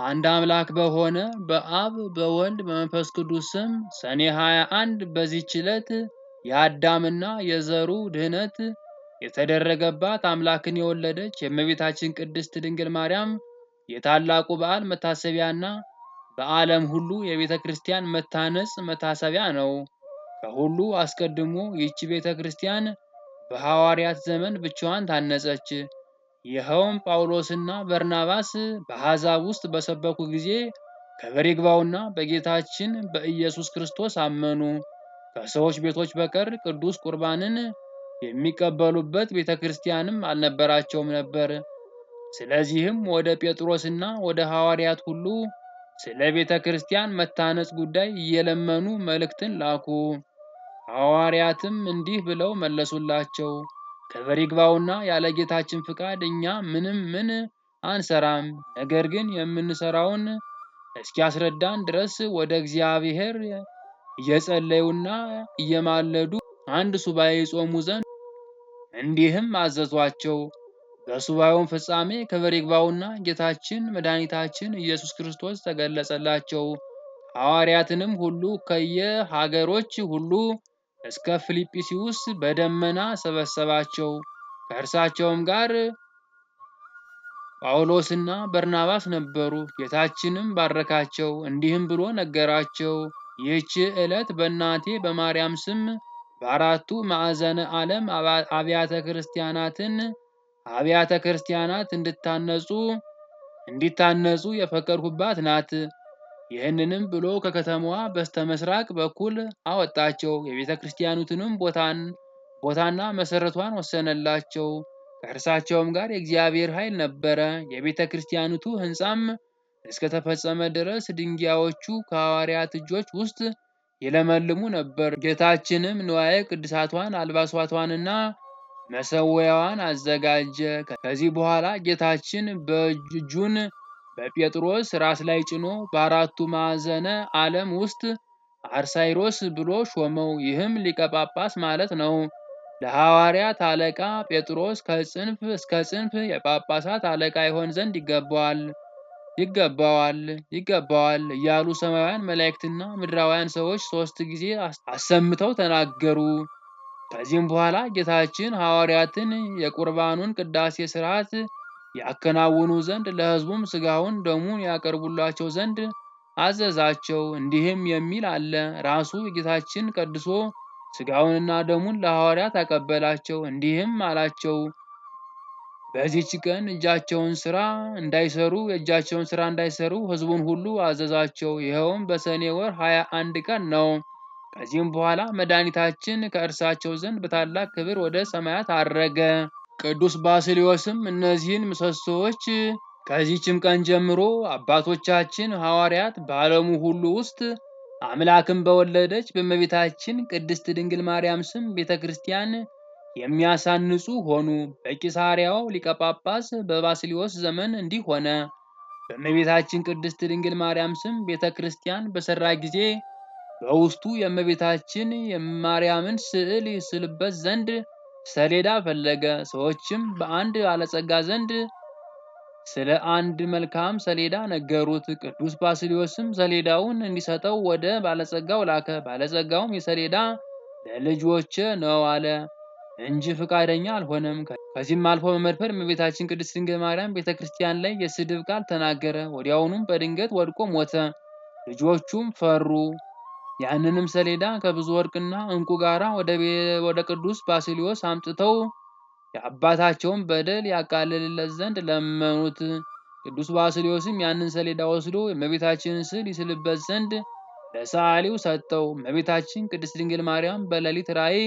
አንድ አምላክ በሆነ በአብ በወልድ በመንፈስ ቅዱስ ስም ሰኔ 21 በዚህች ዕለት የአዳምና የዘሩ ድህነት የተደረገባት አምላክን የወለደች የእመቤታችን ቅድስት ድንግል ማርያም የታላቁ በዓል መታሰቢያና በዓለም ሁሉ የቤተ ክርስቲያን መታነጽ መታሰቢያ ነው። ከሁሉ አስቀድሞ ይህች ቤተ ክርስቲያን በሐዋርያት ዘመን ብቻዋን ታነጸች። ይኸውም ጳውሎስና በርናባስ በአሕዛብ ውስጥ በሰበኩ ጊዜ ክብር ይግባውና በጌታችን በኢየሱስ ክርስቶስ አመኑ። ከሰዎች ቤቶች በቀር ቅዱስ ቁርባንን የሚቀበሉበት ቤተ ክርስቲያንም አልነበራቸውም ነበር። ስለዚህም ወደ ጴጥሮስና ወደ ሐዋርያት ሁሉ ስለ ቤተ ክርስቲያን መታነጽ ጉዳይ እየለመኑ መልእክትን ላኩ። ሐዋርያትም እንዲህ ብለው መለሱላቸው፣ ክብር ይግባውና ያለ ጌታችን ፍቃድ እኛ ምን አንሰራም። ነገር ግን የምንሰራውን እስኪያስረዳን ድረስ ወደ እግዚአብሔር እየጸለዩና እየማለዱ አንድ ሱባዔ ይጾሙ ዘንድ እንዲህም አዘዟቸው። በሱባዔውም ፍጻሜ ክብር ይግባውና ጌታችን መድኃኒታችን ኢየሱስ ክርስቶስ ተገለጸላቸው። ሐዋርያትንም ሁሉ ከየሀገሮች ሁሉ እስከ ፊልጵስዩስ በደመና ሰበሰባቸው። ከእርሳቸውም ጋር ጳውሎስና በርናባስ ነበሩ። ጌታችንም ባረካቸው፣ እንዲህም ብሎ ነገራቸው። ይህች ዕለት በእናቴ በማርያም ስም በአራቱ ማዕዘነ ዓለም አብያተ ክርስቲያናት እንዲታነጹ የፈቀድሁባት ናት። ይህንንም ብሎ ከከተማዋ በስተምሥራቅ በኩል አወጣቸው። የቤተ ክርስቲያኒቱንም ቦታና መሠረቷን ወሰነላቸው። ከእርሳቸውም ጋር የእግዚአብሔር ኃይል ነበረ። የቤተ ክርስቲያኒቱ ሕንጻም እስከተፈጸመ ድረስ ድንጋዮቹ ከሐዋርያት እጆች ውስጥ ይለመልሙ ነበር። ጌታችንም ንዋየ ቅድሳቷን አልባሳቷንና መሠዊያዋን አዘጋጀ። ከዚህ በኋላ ጌታችን እጁን በጴጥሮስ ራስ ላይ ጭኖ በአራቱ ማዕዘነ ዓለም ውስጥ አርሳይሮስ ብሎ ሾመው። ይህም ሊቀ ጳጳስ ማለት ነው። ለሐዋርያት አለቃ ጴጥሮስ ከጽንፍ እስከ ጽንፍ የጳጳሳት አለቃ ይሆን ዘንድ ይገባዋል እያሉ ሰማያውያን መላእክትና ምድራውያን ሰዎች 3 ጊዜ አሰምተው ተናገሩ። ከዚህም በኋላ ጌታችን ሐዋርያትን የቁርባኑን ቅዳሴ ሥርዓት ያከናውኑ ዘንድ ለሕዝቡም ሥጋውን ደሙን ያቀርቡላቸው ዘንድ አዘዛቸው። እንዲህም የሚል አለ። ራሱ ጌታችን ቀድሶ ሥጋውንና ደሙን ለሐዋርያት አቀበላቸው። እንዲህም አላቸው፣ በዚህች ቀን የእጃቸውን ሥራ እንዳይሰሩ ሕዝቡን ሁሉ አዘዛቸው። ይኸውም በሰኔ ወር 21 ቀን ነው። ከዚህም በኋላ መድኃኒታችን ከእርሳቸው ዘንድ በታላቅ ክብር ወደ ሰማያት አረገ። ቅዱስ ባስልዮስም እነዚህን ምሰሶዎች ከዚህችም ቀን ጀምሮ አባቶቻችን ሐዋርያት በዓለሙ ሁሉ ውስጥ አምላክን በወለደች በእመቤታችን ቅድስት ድንግል ማርያም ስም ቤተ ክርስቲያን የሚያሳንጹ ሆኑ። በቂሳርያው ሊቀ ጳጳስ በባስልዮስ ዘመን እንዲህ ሆነ። በእመቤታችን ቅድስት ድንግል ማርያም ስም ቤተ ክርስቲያን በሠራ ጊዜ በውስጡ የእመቤታችን የማርያምን ስዕል ይስልበት ዘንድ ሰሌዳ ፈለገ። ሰዎችም በአንድ ባለጸጋ ዘንድ ስለ አንድ መልካም ሰሌዳ ነገሩት። ቅዱስ ባስልዮስም ሰሌዳውን እንዲሰጠው ወደ ባለጸጋው ላከ። ባለጸጋውም የሰሌዳ ለልጆቼ ነው አለ እንጂ ፈቃደኛ አልሆነም። ከዚህም አልፎ በመድፈር እመቤታችን ቅድስት ድንግል ማርያም ቤተ ክርስቲያን ላይ የስድብ ቃል ተናገረ። ወዲያውኑም በድንገት ወድቆ ሞተ። ልጆቹም ፈሩ። ያንንም ሰሌዳ ከብዙ ወርቅና ዕንቁ ጋር ወደ ቅዱስ ባስልዮስ አምጥተው የአባታቸውን በደል ያቃልልለት ዘንድ ለመኑት። ቅዱስ ባስልዮስም ያንን ሰሌዳ ወስዶ የእመቤታችንን ስዕል ይስልበት ዘንድ ለሰዓሊው ሰጠው። እመቤታችን ቅድስት ድንግል ማርያም በሌሊት ራእይ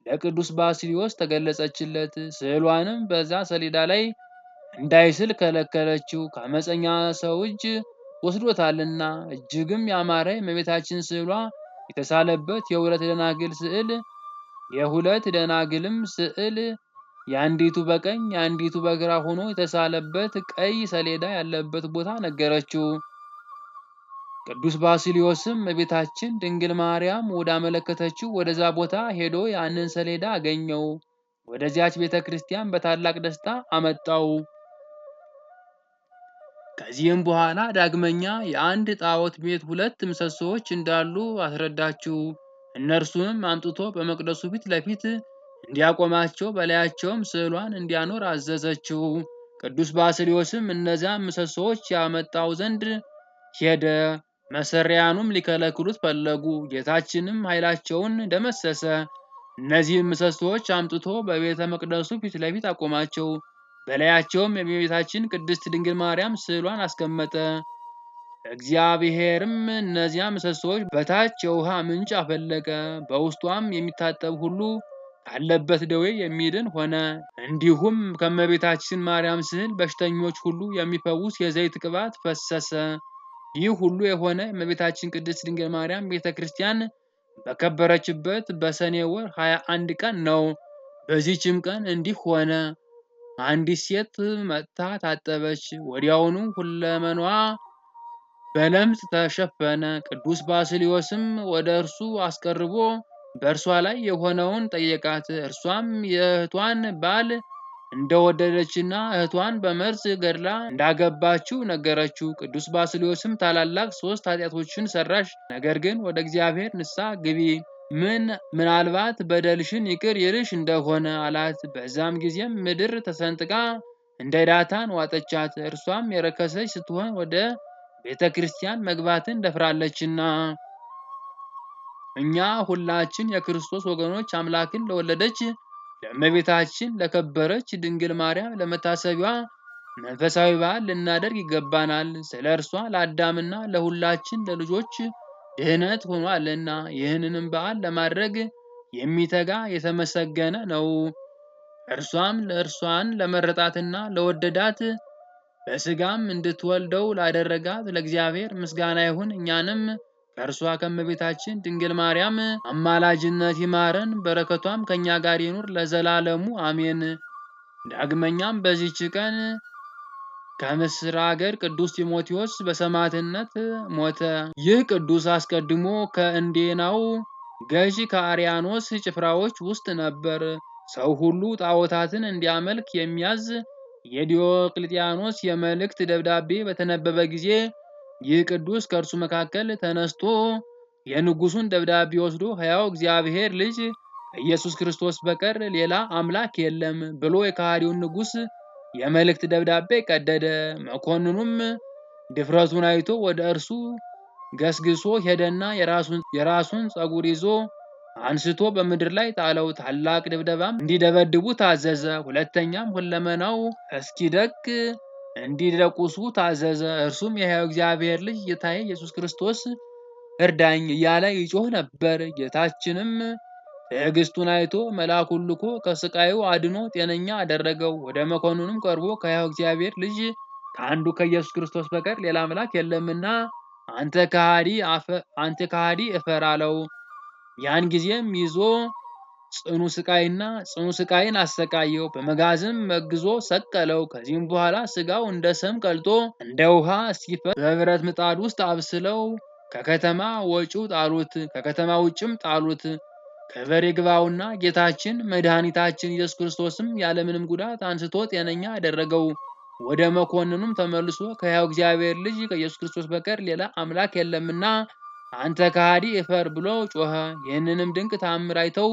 ለቅዱስ ባስልዮስ ተገለጸችለት። ስዕሏንም በዛ ሰሌዳ ላይ እንዳይስል ከለከለችው፣ ከዓመፀኛ ሰው እጅ ወስዶታልና። እጅግም ያማረ የእመቤታችን ስዕሏ የተሳለበት የሁለት ደናግልም ስዕል የአንዲቱ በቀኝ የአንዲቱ በግራ ሆኖ የተሳለበት ቀይ ሰሌዳ ያለበት ቦታ ነገረችው። ቅዱስ ባስልዮስም እመቤታችን ድንግል ማርያም ወዳመለከተችው ወደዛ ቦታ ሄዶ ያንን ሰሌዳ አገኘው። ወደዚያች ቤተ ክርስቲያን በታላቅ ደስታ አመጣው። ከዚህም በኋላ ዳግመኛ የአንድ ጣዖት ቤት 2 ምሰሶዎች እንዳሉ አስረዳችው። እነርሱንም አምጥቶ በመቅደሱ ፊት ለፊት እንዲያቆማቸው በላያቸውም ስዕሏን እንዲያኖር አዘዘችው። ቅዱስ ባስልዮስም እነዚያን ምሰሶዎች ያመጣው ዘንድ ሄደ። መሰሪያኑም ሊከለክሉት ፈለጉ። ጌታችንም ኃይላቸውን ደመሰሰ። እነዚህም ምሰሶዎች አምጥቶ በቤተ መቅደሱ ፊት ለፊት አቆማቸው። በላያቸውም የእመቤታችን ቅድስት ድንግል ማርያም ስዕሏን አስቀመጠ። እግዚአብሔርም እነዚያ ምሰሶዎች በታች የውሃ ምንጭ አፈለቀ። በውስጧም የሚታጠብ ሁሉ ካለበት ደዌ የሚድን ሆነ። እንዲሁም ከእመቤታችን ማርያም ስዕል በሽተኞች ሁሉ የሚፈውስ የዘይት ቅባት ፈሰሰ። ይህ ሁሉ የሆነ እመቤታችን ቅድስት ድንግል ማርያም ቤተ ክርስቲያን በከበረችበት በሰኔ ወር 21 ቀን ነው። በዚህችም ቀን እንዲህ ሆነ። አንዲት ሴት መጥታ ታጠበች። ወዲያውኑ ሁለመናዋ በለምጽ ተሸፈነ። ቅዱስ ባስልዮስም ወደ እርሱ አስቀርቦ በእርሷ ላይ የሆነውን ጠየቃት። እርሷም የእህቷን ባል እንደወደደችና እህቷን በመርዝ ገድላ እንዳገባችው ነገረችው። ቅዱስ ባስልዮስም ታላላቅ 3 ኃጢአቶችን ሰራሽ፣ ነገር ግን ወደ እግዚአብሔር ንስሐ ግቢ፣ ምናልባት በደልሽን ይቅር ይልሽ እንደሆነ አላት። በዛም ጊዜም ምድር ተሰንጥቃ እንደ ዳታን ዋጠቻት። እርሷም የረከሰች ስትሆን ወደ ቤተ ክርስቲያን መግባትን ደፍራለችና። እኛ ሁላችን የክርስቶስ ወገኖች አምላክን ለወለደች ለእመቤታችን ለከበረች ድንግል ማርያም ለመታሰቢያዋ መንፈሳዊ በዓል ልናደርግ ይገባናል። ስለ እርሷ ለአዳምና ለሁላችን ለልጆች ድህነት ሆኗልና። ይህንንም በዓል ለማድረግ የሚተጋ የተመሰገነ ነው። እርሷን ለመረጣትና ለወደዳት በስጋም እንድትወልደው ላደረጋት ለእግዚአብሔር ምስጋና ይሁን። እኛንም ከእርሷ ከእመቤታችን ድንግል ማርያም አማላጅነት ይማረን፣ በረከቷም ከእኛ ጋር ይኑር ለዘላለሙ አሜን። ዳግመኛም በዚህች ቀን ከምስር አገር ቅዱስ ጢሞቴዎስ በሰማዕትነት ሞተ። ይህ ቅዱስ አስቀድሞ ከእንዴናው ገዥ ከአርያኖስ ጭፍራዎች ውስጥ ነበር። ሰው ሁሉ ጣዖታትን እንዲያመልክ የሚያዝ የዲዮቅልጥያኖስ የመልእክት ደብዳቤ በተነበበ ጊዜ ይህ ቅዱስ ከእርሱ መካከል ተነስቶ የንጉሱን ደብዳቤ ወስዶ ሕያው እግዚአብሔር ልጅ ከኢየሱስ ክርስቶስ በቀር ሌላ አምላክ የለም ብሎ የከሃዲውን ንጉስ የመልእክት ደብዳቤ ቀደደ። መኮንኑም ድፍረቱን አይቶ ወደ እርሱ ገስግሶ ሄደና የራሱን ፀጉር ይዞ አንስቶ በምድር ላይ ጣለው። ታላቅ ድብደባም እንዲደበድቡ ታዘዘ። ሁለተኛም ሁለመናው እስኪደቅ እንዲደቁሱ ታዘዘ። እርሱም የሕያው እግዚአብሔር ልጅ ጌታዬ ኢየሱስ ክርስቶስ እርዳኝ እያለ ይጮህ ነበር። ጌታችንም ትዕግስቱን አይቶ መልአኩን ልኮ ከስቃዩ አድኖ ጤነኛ አደረገው። ወደ መኮንኑም ቀርቦ ከሕያው እግዚአብሔር ልጅ ከአንዱ ከኢየሱስ ክርስቶስ በቀር ሌላ አምላክ የለምና አንተ ከሃዲ እፈር አለው። ያን ጊዜም ይዞ ጽኑ ስቃይን አሰቃየው። በመጋዝም መግዞ ሰቀለው። ከዚህም በኋላ ስጋው እንደ ሰም ቀልጦ እንደ ውሃ እስኪፈስ በብረት ምጣድ ውስጥ አብስለው ከከተማ ውጭም ጣሉት። ክብር ይግባውና ጌታችን መድኃኒታችን ኢየሱስ ክርስቶስም ያለምንም ጉዳት አንስቶ ጤነኛ አደረገው። ወደ መኮንኑም ተመልሶ ከሕያው እግዚአብሔር ልጅ ከኢየሱስ ክርስቶስ በቀር ሌላ አምላክ የለምና አንተ ከሃዲ እፈር ብሎ ጮኸ። ይህንንም ድንቅ ተአምር አይተው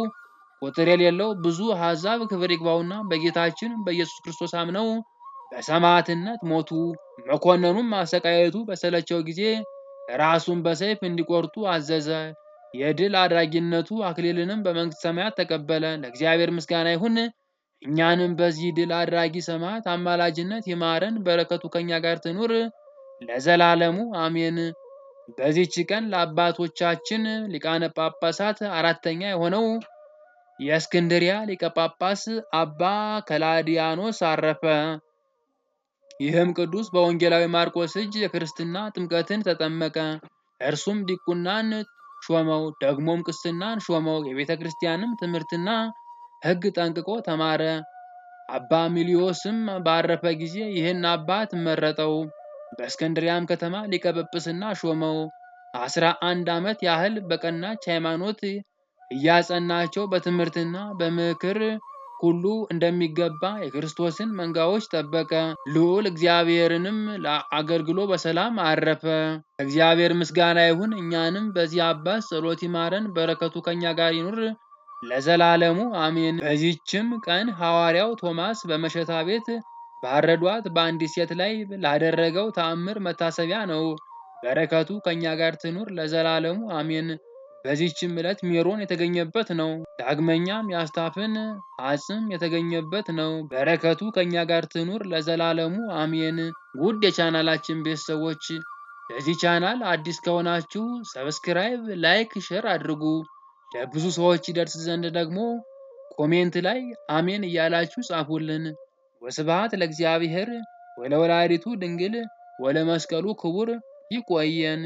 ቁጥር የሌለው ብዙ አሕዛብ ክብር ይግባውና በጌታችን በኢየሱስ ክርስቶስ አምነው በሰማዕትነት ሞቱ። መኮንኑም ማሰቃየቱ በሰለቸው ጊዜ ራሱን በሰይፍ እንዲቆርጡ አዘዘ። የድል አድራጊነቱ አክሊልንም በመንግሥተ ሰማያት ተቀበለ። ለእግዚአብሔር ምስጋና ይሁን። እኛንም በዚህ ድል አድራጊ ሰማዕት አማላጅነት ይማረን፣ በረከቱ ከእኛ ጋር ትኑር ለዘላለሙ አሜን። በዚህች ቀን ለአባቶቻችን ሊቃነ ጳጳሳት 4ኛ የሆነው የእስክንድርያ ሊቀ ጳጳስ አባ ከላዲያኖስ አረፈ። ይህም ቅዱስ በወንጌላዊ ማርቆስ እጅ የክርስትና ጥምቀትን ተጠመቀ። እርሱም ዲቁናን ሾመው፣ ደግሞም ቅስናን ሾመው። የቤተ ክርስቲያንም ትምህርትና ሕግ ጠንቅቆ ተማረ። አባ ሚሊዮስም ባረፈ ጊዜ ይህን አባት መረጠው። በእስክንድርያም ከተማ ሊቀ ጵጵስና ሾመው። 11 ዓመት ያህል በቀናች ሃይማኖት እያጸናቸው በትምህርትና በምክር ሁሉ እንደሚገባ የክርስቶስን መንጋዎች ጠበቀ። ልዑል እግዚአብሔርንም አገልግሎ በሰላም አረፈ። እግዚአብሔር ምስጋና ይሁን። እኛንም በዚህ አባት ጸሎት ይማረን፣ በረከቱ ከኛ ጋር ይኑር ለዘላለሙ አሜን። በዚህችም ቀን ሐዋርያው ቶማስ በመሸታ ቤት ባረዷት በአንዲት ሴት ላይ ላደረገው ተአምር መታሰቢያ ነው። በረከቱ ከኛ ጋር ትኑር ለዘላለሙ አሜን። በዚህችም ዕለት ሜሮን የተገኘበት ነው። ዳግመኛም የአስታፍን አጽም የተገኘበት ነው። በረከቱ ከኛ ጋር ትኑር ለዘላለሙ አሜን። ውድ የቻናላችን ቤተሰቦች ለዚህ ቻናል አዲስ ከሆናችሁ ሰብስክራይብ፣ ላይክ፣ ሼር አድርጉ። ለብዙ ሰዎች ይደርስ ዘንድ ደግሞ ኮሜንት ላይ አሜን እያላችሁ ጻፉልን። ወስብሐት ለእግዚአብሔር ወለወላዲቱ ድንግል ወለመስቀሉ ክቡር። ይቆየን።